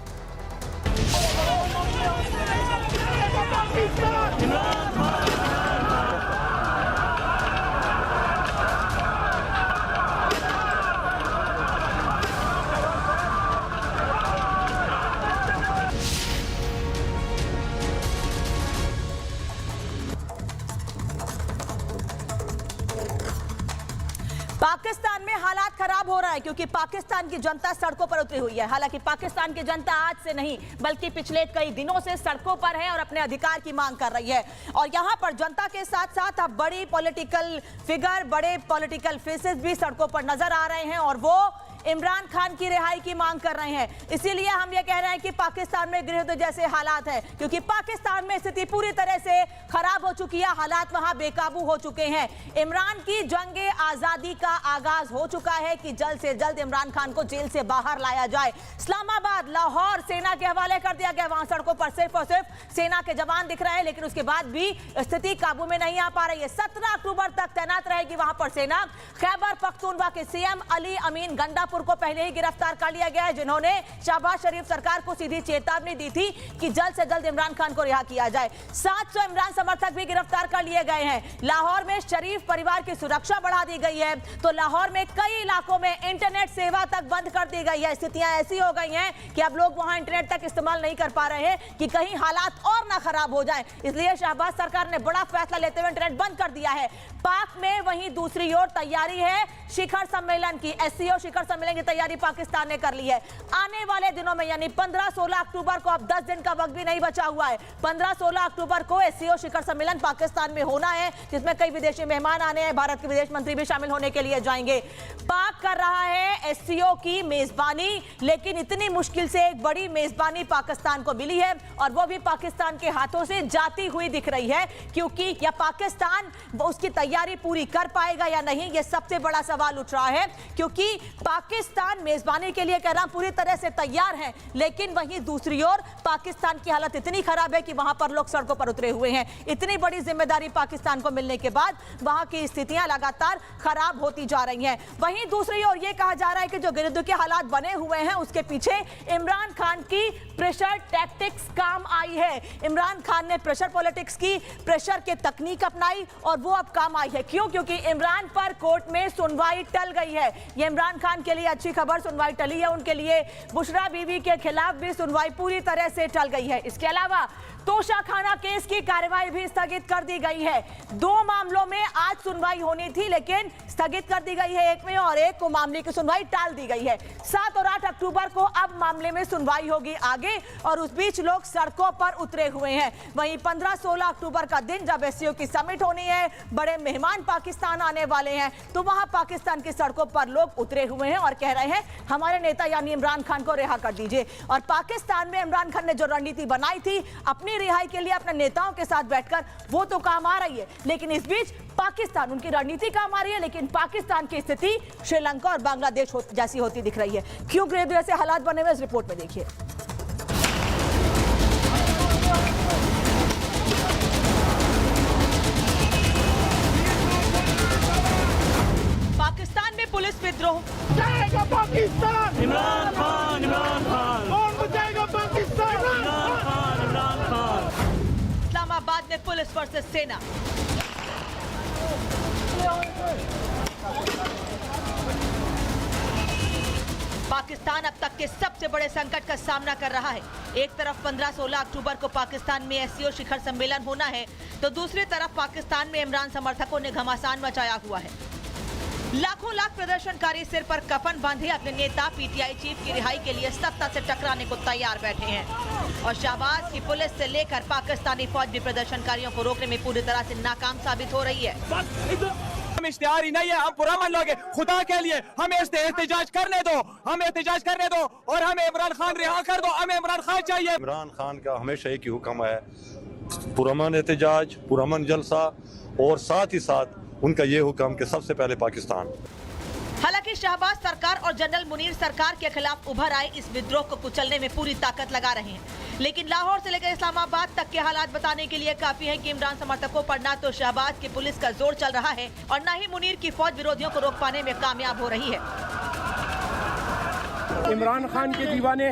पाकिस्तान में हालात खराब हो रहा है क्योंकि पाकिस्तान की जनता सड़कों पर उतरी हुई है। हालांकि पाकिस्तान की जनता आज से नहीं बल्कि पिछले कई दिनों से सड़कों पर है और अपने अधिकार की मांग कर रही है। और यहां पर जनता के साथ साथ अब बड़ी पॉलिटिकल फिगर, बड़े पॉलिटिकल फेसेस भी सड़कों पर नजर आ रहे हैं और वो इमरान खान की रिहाई की मांग कर रहे हैं। इसीलिए हम ये कह रहे हैं कि पाकिस्तान में गृहयुद्ध जैसे हालात हैं, क्योंकि पाकिस्तान में स्थिति पूरी तरह से खराब हो चुकी है, हालात वहां बेकाबू हो चुके हैं। इमरान की जंगे आजादी का आगाज हो चुका है कि जल्द से जल्द इमरान खान को जेल से बाहर लाया जाए। इस्लामाबाद, लाहौर सेना के हवाले कर दिया गया, वहां सड़कों पर सिर्फ और सिर्फ सेना के जवान दिख रहे हैं, लेकिन उसके बाद भी स्थिति काबू में नहीं आ पा रही है। 17 अक्टूबर तक तैनात रहेगी वहां पर सेना। खैबर पख्तूनख्वा के सीएम अली अमीन गंडापुर को पहले ही गिरफ्तार कर लिया गया है, जिन्होंने शहबाज शरीफ सरकार को सीधी चेतावनी दी थी कि जल्द से जल्द इमरान खान को रिहा किया जाए। 700 इमरान समर्थक भी गिरफ्तार कर लिए गए हैं। लाहौर में शरीफ परिवार की सुरक्षा बढ़ा दी गई है, तो लाहौर में कई इलाकों में इंटरनेट सेवा तक बंद कर दी गई है। स्थितियां ऐसी हो गई हैं कि अब लोग वहां इंटरनेट तक इस्तेमाल नहीं कर पा रहे हैं कि कहीं हालात और ना खराब हो जाए। इसलिए शहबाज सरकार ने बड़ा फैसला लेते हुए इंटरनेट बंद कर दिया है। पाक में वहीं दूसरी ओर तैयारी है शिखर सम्मेलन की। एससीओ शिखर सम्मेलन की तैयारी पाकिस्तान ने कर ली है। आने वाले दिनों में यानी 15-16 अक्टूबर को, अब 10 दिन का वक्त भी नहीं बचा हुआ है, 15-16 अक्टूबर को एससीओ शिखर सम्मेलन पाकिस्तान में होना है, जिसमें कई विदेशी मेहमान आने हैं, भारत के विदेश मंत्री भी शामिल होने के लिए जाएंगे। पाक कर रहा है एससीओ की मेजबानी, लेकिन इतनी मुश्किल से एक बड़ी मेजबानी पाकिस्तान को मिली है और वो भी पाकिस्तान के हाथों से जाती हुई दिख रही है, क्योंकि या पाकिस्तान उसकी तैयारी पूरी कर पाएगा या नहीं, ये सबसे बड़ा सवाल उठ रहा है। क्योंकि पाकिस्तान मेजबानी के लिए कह रहा पूरी तरह से तैयार है, लेकिन वहीं दूसरी ओर पाकिस्तान की हालत इतनी खराब है कि वहां पर लोग सड़कों पर उतरे हुए हैं। इतनी बड़ी जिम्मेदारी पाकिस्तान को मिलने के बाद वहां की स्थितियां लगातार खराब होती जा रही हैं। वहीं दूसरी ओर यह कहा जा रहा है कि जो गृहयुद्ध के हालात बने हुए हैं उसके पीछे इमरान खान की प्रेशर टैक्टिक्स काम आई है। इमरान खान ने प्रेशर पॉलिटिक्स की, प्रेशर के तकनीक अपनाई और वो अब काम आई है। क्यों? क्योंकि इमरान पर कोर्ट में सुनवाई टल गई है। ये इमरान खान के लिए अच्छी खबर, सुनवाई टली है। उनके लिए बुशरा बीवी के खिलाफ भी सुनवाई पूरी तरह से टल गई है। इसके अलावा तोशाखाना केस की कार्यवाही भी स्थगित कर दी गई है। 2 मामलों में आज सुनवाई होनी थी लेकिन स्थगित कर दी गई है एक में, और एक को मामले की सुनवाई टाल दी गई है। 7 और 8 अक्टूबर को अब मामले में सुनवाई होगी आगे, और उस बीच लोग सड़कों पर उतरे हुए हैं। वहीं 15-16 अक्टूबर का दिन जब एससीओ की समिट होनी है, बड़े मेहमान पाकिस्तान आने वाले हैं, तो वहां पाकिस्तान की सड़कों पर लोग उतरे हुए हैं और कह रहे हैं हमारे नेता यानी इमरान खान को रिहा कर दीजिए। और पाकिस्तान में इमरान खान ने जो रणनीति बनाई थी अपनी रिहाई के लिए अपने नेताओं के साथ बैठकर, वो तो काम आ रही है, लेकिन इस बीच पाकिस्तान, उनकी रणनीति काम आ रही है, लेकिन पाकिस्तान की स्थिति श्रीलंका और बांग्लादेश जैसी होती दिख रही है। क्यों ऐसे हालात बने हुए इस रिपोर्ट में देखिए। पाकिस्तान में पुलिस विद्रोह, जाएगा पाकिस्तान, इमरान खान, इमरान खान, कौन बचाएगा पाकिस्तान, इमरान खान, इमरान खान। इस्लामाबाद में पुलिस वर्सेस सेना। पाकिस्तान अब तक के सबसे बड़े संकट का सामना कर रहा है। एक तरफ 15-16 अक्टूबर को पाकिस्तान में एससीओ शिखर सम्मेलन होना है, तो दूसरी तरफ पाकिस्तान में इमरान समर्थकों ने घमासान मचाया हुआ है। लाखों लाख प्रदर्शनकारी सिर पर कफन बांधे अपने नेता पीटीआई चीफ की रिहाई के लिए सत्ता से टकराने को तैयार बैठे हैं। और शहबाज की पुलिस से लेकर पाकिस्तानी फौज भी प्रदर्शनकारियों को रोकने में पूरी तरह से नाकाम साबित हो रही है। हम इश्तिहार ही नहीं है, हम पुरअमन लोग हैं। खुदा के लिए हमें एहतजाज करने दो, हमें एहतजाज करने दो, और हमें इमरान खान रिहा कर दो। हमें इमरान खान चाहिए। इमरान खान का हमेशा एक ही हुक्म है, पुरअमन एहतजाज, पुरअमन जलसा, और साथ ही साथ उनका ये हुक्म कि सबसे पहले पाकिस्तान। हालांकि शहबाज सरकार और जनरल मुनीर सरकार के खिलाफ उभर आए इस विद्रोह को कुचलने में पूरी ताकत लगा रहे हैं, लेकिन लाहौर से लेकर इस्लामाबाद तक के हालात बताने के लिए काफी है कि इमरान समर्थकों पर न तो शहबाज की पुलिस का जोर चल रहा है और न ही मुनीर की फौज विरोधियों को रोक पाने में कामयाब हो रही है। इमरान खान के दीवाने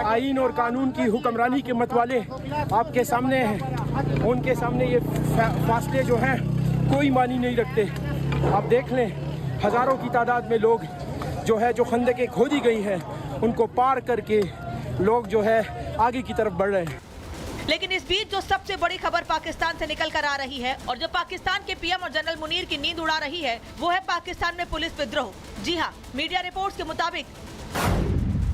आईन और कानून की हुक्मरानी के मतवाले आपके सामने हैं। उनके सामने ये फासले जो हैं कोई मानी नहीं रखते। आप देख लें, हजारों की तादाद में लोग जो खंदकें खोदी गई हैं उनको पार करके लोग आगे की तरफ बढ़ रहे हैं। लेकिन इस बीच जो सबसे बड़ी खबर पाकिस्तान से निकल कर आ रही है और जो पाकिस्तान के पीएम और जनरल मुनीर की नींद उड़ा रही है, वो है पाकिस्तान में पुलिस विद्रोह। जी हाँ, मीडिया रिपोर्ट्स के मुताबिक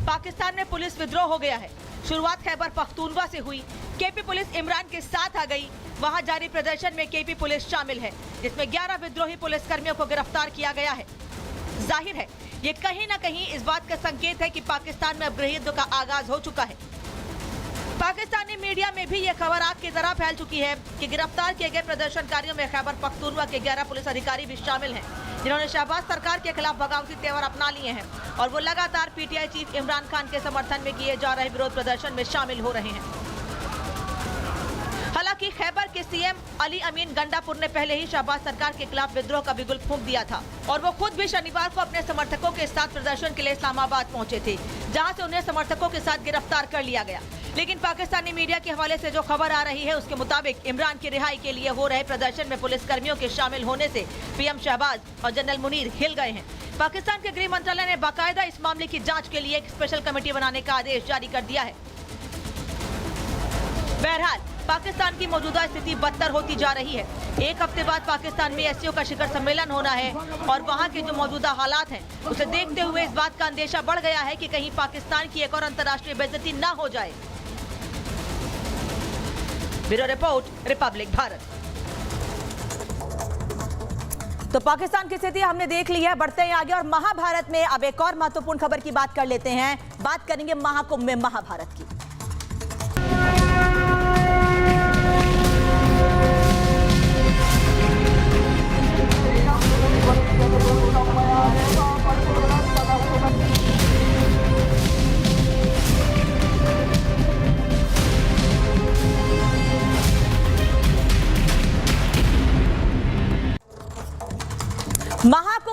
पाकिस्तान में पुलिस विद्रोह हो गया है। शुरुआत खैबर पख्तूनवा से हुई। केपी पुलिस इमरान के साथ आ गई। वहां जारी प्रदर्शन में केपी पुलिस शामिल है, जिसमें 11 विद्रोही पुलिसकर्मियों को गिरफ्तार किया गया है। जाहिर है ये कहीं न कहीं इस बात का संकेत है कि पाकिस्तान में अब गृहयुद्ध का आगाज हो चुका है। पाकिस्तानी मीडिया में भी ये खबर आग की तरह फैल चुकी है कि गिरफ्तार किए गए प्रदर्शनकारियों में खैबर पख्तूनवा के 11 पुलिस अधिकारी भी शामिल हैं, जिन्होंने शहबाज सरकार के खिलाफ बगावती तेवर अपना लिए हैं और वो लगातार पीटीआई चीफ इमरान खान के समर्थन में किए जा रहे विरोध प्रदर्शन में शामिल हो रहे हैं। हालांकि खैबर के सीएम अली अमीन गंडापुर ने पहले ही शहबाज सरकार के खिलाफ विद्रोह का बिगुल फूंक दिया था और वो खुद भी शनिवार को अपने समर्थकों के साथ प्रदर्शन के लिए इस्लामाबाद पहुंचे थे, जहां से उन्हें समर्थकों के साथ गिरफ्तार कर लिया गया। लेकिन पाकिस्तानी मीडिया के हवाले से जो खबर आ रही है उसके मुताबिक इमरान की रिहाई के लिए हो रहे प्रदर्शन में पुलिस कर्मियों के शामिल होने से पीएम शहबाज और जनरल मुनीर हिल गए हैं। पाकिस्तान के गृह मंत्रालय ने बाकायदा इस मामले की जांच के लिए एक स्पेशल कमेटी बनाने का आदेश जारी कर दिया है। बहरहाल पाकिस्तान की मौजूदा स्थिति बदतर होती जा रही है। एक हफ्ते बाद पाकिस्तान में एससीओ का शिखर सम्मेलन होना है और वहां के जो मौजूदा हालात हैं उसे देखते हुए इस बात का अंदेशा बढ़ गया है कि कहीं पाकिस्तान की एक और अंतर्राष्ट्रीय बेइज्जती न हो जाए। Bureau report, Republic Bharat. तो पाकिस्तान की स्थिति हमने देख ली है, बढ़ते हैं आगे और महाभारत में अब एक और महत्वपूर्ण खबर की बात कर लेते हैं। बात करेंगे महाकुंभ में महाभारत की।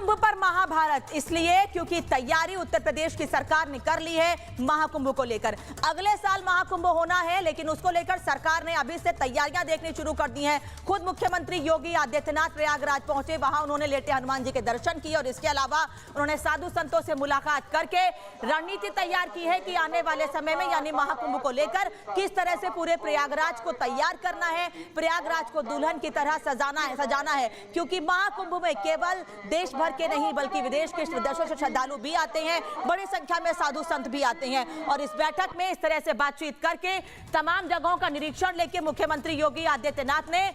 महाकुंभ पर महाभारत इसलिए क्योंकि तैयारी उत्तर प्रदेश की सरकार ने कर ली है महाकुंभ को लेकर। अगले साल महाकुंभ होना है, लेकिन उसको लेकर सरकार ने अभी से तैयारियां देखनी शुरू कर दी हैं। खुद मुख्यमंत्री योगी आदित्यनाथ प्रयागराज पहुंचे, वहां उन्होंने लेटे हनुमान जी के दर्शन किए और इसके अलावा उन्होंने साधु संतों से मुलाकात करके रणनीति तैयार की है कि आने वाले समय में यानी महाकुंभ को लेकर किस तरह से पूरे प्रयागराज को तैयार करना है, प्रयागराज को दुल्हन की तरह सजाना है, क्योंकि महाकुंभ में केवल देश भर के नहीं बल्कि विदेश के विदेशों से श्रद्धालु भी आते हैं, बड़ी संख्या में साधु संत भी आते हैं। और इस बैठक में इस तरह से बातचीत करके तमाम जगहों का निरीक्षण लेके मुख्यमंत्री योगी आदित्यनाथ ने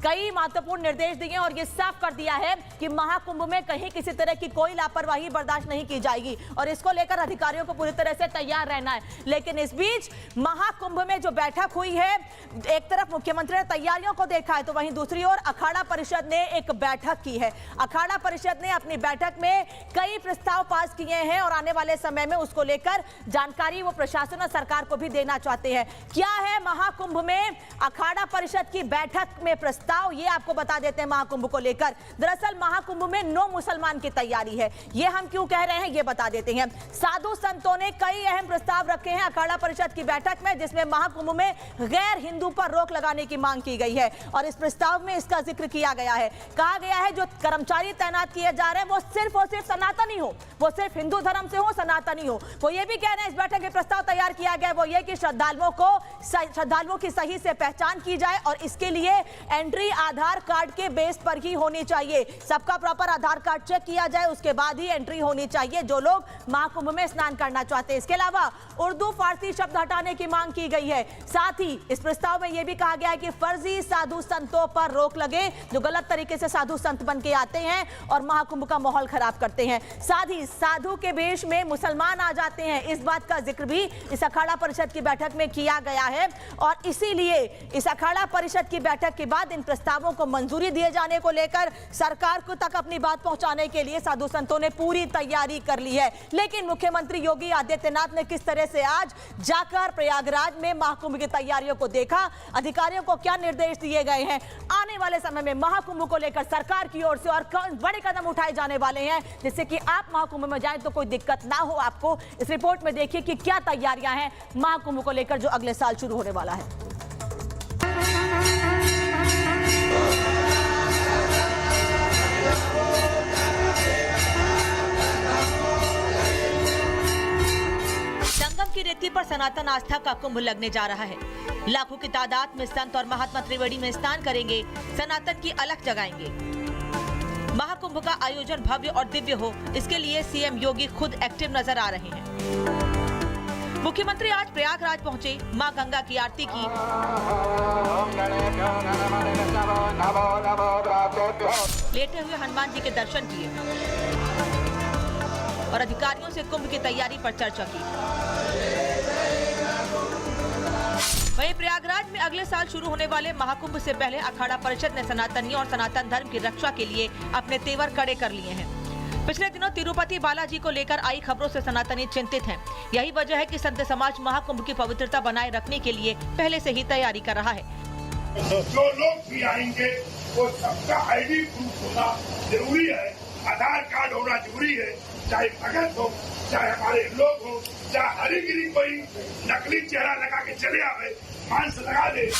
कई महत्वपूर्ण निर्देश दिए और ये साफ कर दिया है कि महाकुंभ में कहीं किसी तरह की कोई लापरवाही बर्दाश्त नहीं की जाएगी और इसको लेकर अधिकारियों को पूरी तरह से तैयार रहना है। लेकिन इस बीच महाकुंभ में जो बैठक हुई है, एक तरफ मुख्यमंत्री ने तैयारियों को देखा है तो वहीं दूसरी ओर अखाड़ा परिषद ने एक बैठक की है। अखाड़ा परिषद ने अपनी बैठक में कई प्रस्ताव पास किए हैं और आने वाले समय में उसको लेकर जानकारी वो प्रशासन और सरकार को भी देना चाहते हैं। क्या है महाकुंभ में अखाड़ा परिषद की बैठक में प्रस्ताव, ये आपको बता देते हैं। महाकुंभ को लेकर दरअसल महाकुंभ में नो मुसलमान की तैयारी है। ये हम क्यों कह रहे हैं ये बता देते हैं। साधु संतों ने कई अहम प्रस्ताव रखे हैं अखाड़ा परिषद की बैठक में, जिसमें महाकुंभ में गैर हिंदू पर रोक लगाने की मांग की गई है और इस प्रस्ताव में इसका जिक्र किया गया है। कहा गया है जो कर्मचारी तैनात किए जा रहे हैं वो सिर्फ और सिर्फ सनातनी हो, वो सिर्फ हिंदू धर्म से हो, सनातनी हो। वो ये भी कह रहे हैं इस बैठक में प्रस्ताव तैयार किया गया वो ये कि श्रद्धालुओं की सही से पहचान की जाए और इसके लिए एंट्री आधार कार्ड के बेस पर ही होनी चाहिए। सबका प्रॉपर आधार कार्ड चेक किया जाए, उसके बाद ही एंट्री होनी चाहिए जो लोग महाकुंभ में स्नान करना चाहते हैं। इसके अलावा उर्दू फारसी शब्द हटाने की मांग की गई है। साथ ही इस प्रस्ताव में यह भी कहा गया है कि फर्जी साधु संतों पर रोक लगे जो गलत तरीके से साधु संत बन के आते हैं और महाकुंभ का माहौल खराब करते हैं। साथ ही साधु के वेश में मुसलमान आ जाते हैं, इस बात का जिक्र भी इस अखाड़ा परिषद की बैठक में किया गया है और इसीलिए इस अखाड़ा परिषद की बैठक के बाद इन प्रस्तावों को मंजूरी दिए जाने को लेकर सरकार को तक अपनी बात पहुंचाने के लिए साधु संतों ने पूरी तैयारी कर ली है। लेकिन मुख्यमंत्री योगी आदित्यनाथ ने किस तरह से आज जाकर प्रयागराज में महाकुंभ की तैयारियों को देखा, अधिकारियों को क्या निर्देश दिए गए हैं, आने वाले समय में महाकुंभ को लेकर सरकार की ओर से और कौन बड़े कदम उठाए जाने वाले हैं जिससे कि आप महाकुंभ में जाएं तो कोई दिक्कत ना हो आपको। इस रिपोर्ट में देखिए कि क्या तैयारियां हैं महाकुंभ को लेकर जो अगले साल शुरू होने वाला है। संगम की रेती पर सनातन आस्था का कुंभ लगने जा रहा है। लाखों की तादाद में संत और महात्मा त्रिवेणी में स्नान करेंगे, सनातन की अलख जगाएंगे। महाकुंभ का आयोजन भव्य और दिव्य हो, इसके लिए सीएम योगी खुद एक्टिव नजर आ रहे हैं। मुख्यमंत्री आज प्रयागराज पहुंचे, मां गंगा की आरती की, लेटे हुए हनुमान जी के दर्शन किए और अधिकारियों से कुंभ की तैयारी पर चर्चा की। वहीं प्रयागराज में अगले साल शुरू होने वाले महाकुंभ से पहले अखाड़ा परिषद ने सनातनियों और सनातन धर्म की रक्षा के लिए अपने तेवर कड़े कर लिए हैं। पिछले दिनों तिरुपति बालाजी को लेकर आई खबरों से सनातनी चिंतित हैं। यही वजह है कि संत समाज महाकुंभ की पवित्रता बनाए रखने के लिए पहले से ही तैयारी कर रहा है। जो लोग भी आएंगे वो सबका आईडी प्रूफ होना जरूरी है, आधार कार्ड होना जरूरी है, चाहे भगत हो, चाहे हमारे लोग हो, चाहे हरिगिरी कोई नकली चेहरा लगा के चले आवे, मांस लगा दे।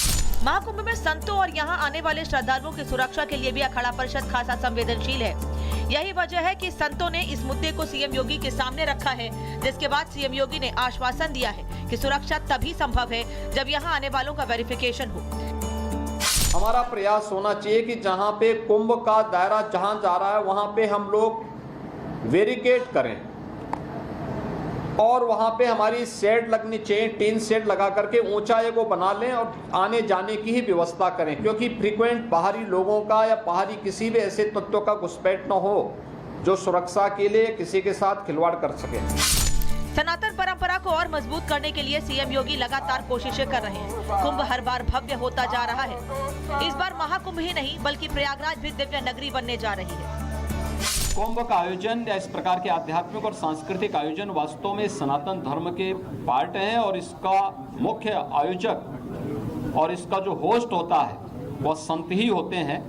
महाकुंभ में संतों और यहाँ आने वाले श्रद्धालुओं की सुरक्षा के लिए भी अखाड़ा परिषद खासा संवेदनशील है। यही वजह है कि संतों ने इस मुद्दे को सीएम योगी के सामने रखा है, जिसके बाद सीएम योगी ने आश्वासन दिया है कि सुरक्षा तभी संभव है जब यहाँ आने वालों का वेरिफिकेशन हो। हमारा प्रयास होना चाहिए कि जहाँ पे कुंभ का दायरा जहाँ जा रहा है वहाँ पे हम लोग वेरिकेट करें और वहाँ पे हमारी शेड लगनी चाहिए, टीन शेड लगा करके ऊंचाई को बना लें और आने जाने की ही व्यवस्था करें, क्योंकि फ्रीक्वेंट बाहरी लोगों का या बाहरी किसी भी ऐसे तत्वों का घुसपैठ न हो जो सुरक्षा के लिए किसी के साथ खिलवाड़ कर सके। सनातन परंपरा को और मजबूत करने के लिए सीएम योगी लगातार कोशिशें कर रहे हैं। कुंभ हर बार भव्य होता जा रहा है। इस बार महाकुंभ ही नहीं बल्कि प्रयागराज भी दिव्य नगरी बनने जा रही है। कुंभ का आयोजन या इस प्रकार के आध्यात्मिक और सांस्कृतिक आयोजन वास्तव में सनातन धर्म के पार्ट हैं और इसका मुख्य आयोजक और इसका जो होस्ट होता है वह संत ही होते हैं।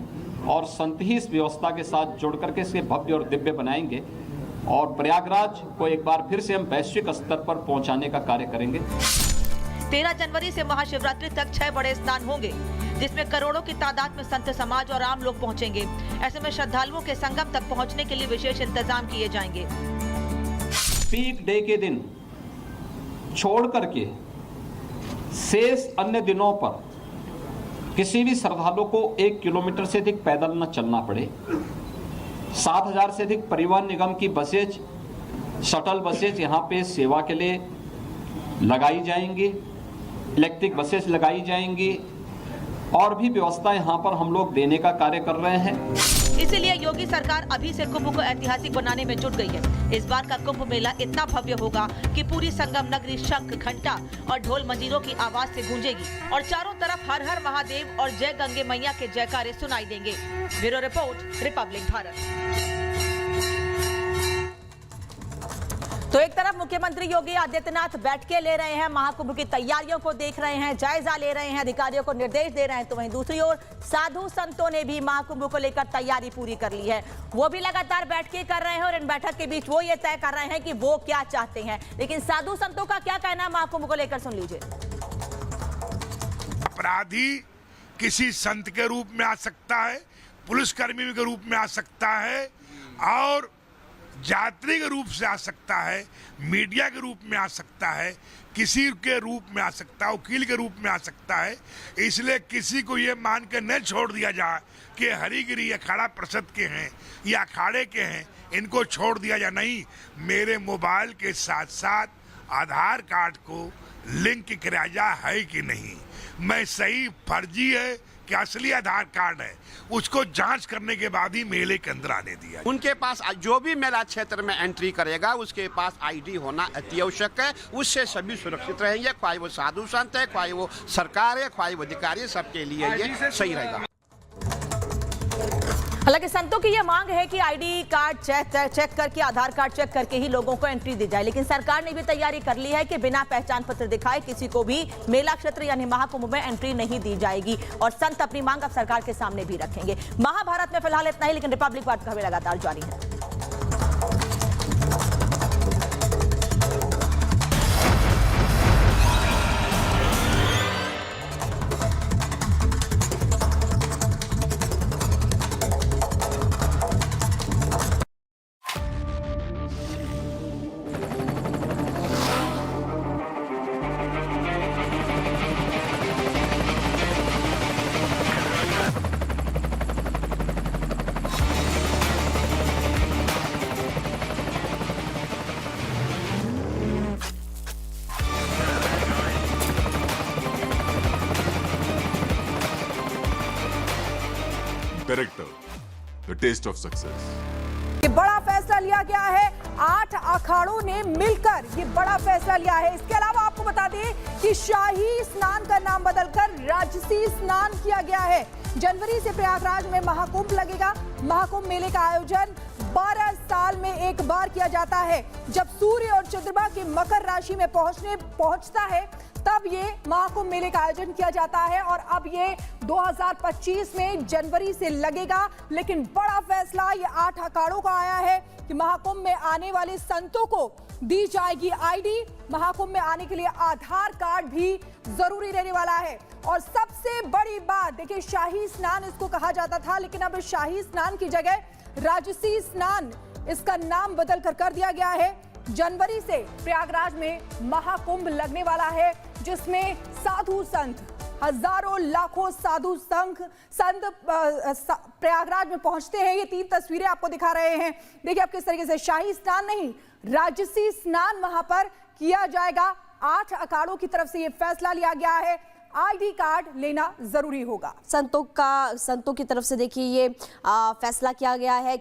और संत ही इस व्यवस्था के साथ जुड़ करके इसे भव्य और दिव्य बनाएंगे और प्रयागराज को एक बार फिर से हम वैश्विक स्तर पर पहुंचाने का कार्य करेंगे। 13 जनवरी से महाशिवरात्रि तक 6 बड़े स्नान होंगे, जिसमें करोड़ों की तादाद में संत समाज और आम लोग पहुंचेंगे। ऐसे में श्रद्धालुओं के संगम तक पहुंचने के लिए विशेष इंतजाम किए जाएंगे। पीक डे के दिन छोड़ करके शेष अन्य दिनों पर किसी भी श्रद्धालु को 1 किलोमीटर से अधिक पैदल न चलना पड़े। 7,000 से अधिक परिवहन निगम की बसेज, शटल बसेज यहाँ पे सेवा के लिए लगाई जाएंगी, इलेक्ट्रिक बसेज लगाई जाएंगी और भी व्यवस्था यहाँ पर हम लोग देने का कार्य कर रहे हैं। इसीलिए योगी सरकार अभी से कुंभ को ऐतिहासिक बनाने में जुट गई है। इस बार का कुंभ मेला इतना भव्य होगा कि पूरी संगम नगरी शंख, घंटा और ढोल मंजीरों की आवाज से गूंजेगी और चारों तरफ हर हर महादेव और जय गंगे मैया के जयकारे सुनाई देंगे। Bureau report, Republic Bharat. तो एक तरफ मुख्यमंत्री योगी आदित्यनाथ बैठकें ले रहे हैं, महाकुंभ की तैयारियों को देख रहे हैं, जायजा ले रहे हैं, अधिकारियों को निर्देश दे रहे हैं, तो वहीं दूसरी ओर साधु संतों ने भी महाकुंभ को लेकर तैयारी पूरी कर ली है। वो भी लगातार बैठकें कर रहे हैं और इन बैठक के बीच वो ये तय कर रहे हैं कि वो क्या चाहते हैं। लेकिन साधु संतों का क्या कहना है महाकुंभ को लेकर, सुन लीजिए। अपराधी किसी संत के रूप में आ सकता है, पुलिसकर्मी के रूप में आ सकता है और यात्री के रूप से आ सकता है, मीडिया के रूप में आ सकता है, किसी के रूप में आ सकता है, वकील के रूप में आ सकता है। इसलिए किसी को ये मान के न छोड़ दिया जाए कि हरिगिरी अखाड़ा परिषद के हैं या अखाड़े के हैं, इनको छोड़ दिया जाए। नहीं, मेरे मोबाइल के साथ साथ आधार कार्ड को लिंक किया जाए है कि नहीं, मैं सही फर्जी है कि असली आधार कार्ड है, उसको जांच करने के बाद ही मेले के अंदर आने दिया। उनके पास जो भी मेला क्षेत्र में एंट्री करेगा उसके पास आईडी होना अति आवश्यक है। उससे सभी सुरक्षित रहेंगे, चाहे वो साधु संत है, चाहे वो सरकार है, चाहे वो अधिकारी, सबके लिए ये सही रहेगा। हालांकि संतों की यह मांग है कि आईडी कार्ड चेक करके, आधार कार्ड चेक करके ही लोगों को एंट्री दी जाए। लेकिन सरकार ने भी तैयारी कर ली है कि बिना पहचान पत्र दिखाए किसी को भी मेला क्षेत्र यानी महाकुंभ में एंट्री नहीं दी जाएगी और संत अपनी मांग अब सरकार के सामने भी रखेंगे। महाभारत में फिलहाल इतना ही, लेकिन रिपब्लिक वार्ता खबरें लगातार जारी है। Director, the taste of success. ये बड़ा फैसला लिया गया है, 8 अखाड़ों ने मिलकर ये बड़ा फैसला लिया है। इसके अलावा आपको बता दें कि शाही स्नान का नाम बदलकर राजसी स्नान किया गया है। जनवरी से प्रयागराज में महाकुंभ लगेगा। महाकुंभ मेले का आयोजन 12 साल में एक बार किया जाता है। जब सूर्य और चंद्रमा की मकर राशि में पहुंचता है तब ये महाकुंभ मेले का आयोजन किया जाता है और अब ये 2025 में जनवरी से लगेगा। लेकिन बड़ा फैसला ये 8 अखाड़ों का आया है कि महाकुंभ में आने वाले संतों को दी जाएगी आईडी। महाकुंभ में आने के लिए आधार कार्ड भी जरूरी रहने वाला है। और सबसे बड़ी बात देखिए, शाही स्नान इसको कहा जाता था, लेकिन अब शाही स्नान की जगह राजसी स्नान इसका नाम बदल कर दिया गया है। जनवरी से प्रयागराज में महाकुंभ लगने वाला है, जिसमें साधु संत, हजारों लाखों साधु संत प्रयागराज में पहुंचते हैं। ये 3 तस्वीरें आपको दिखा रहे हैं। देखिए आप किस तरीके से शाही स्नान नहीं, राजसी स्नान वहां पर किया जाएगा। 8 अखाड़ों की तरफ से ये फैसला लिया गया है, आईडी कार्ड लेना जरूरी होगा। संतों की तरफ से देखिए ये फैसला किया गया है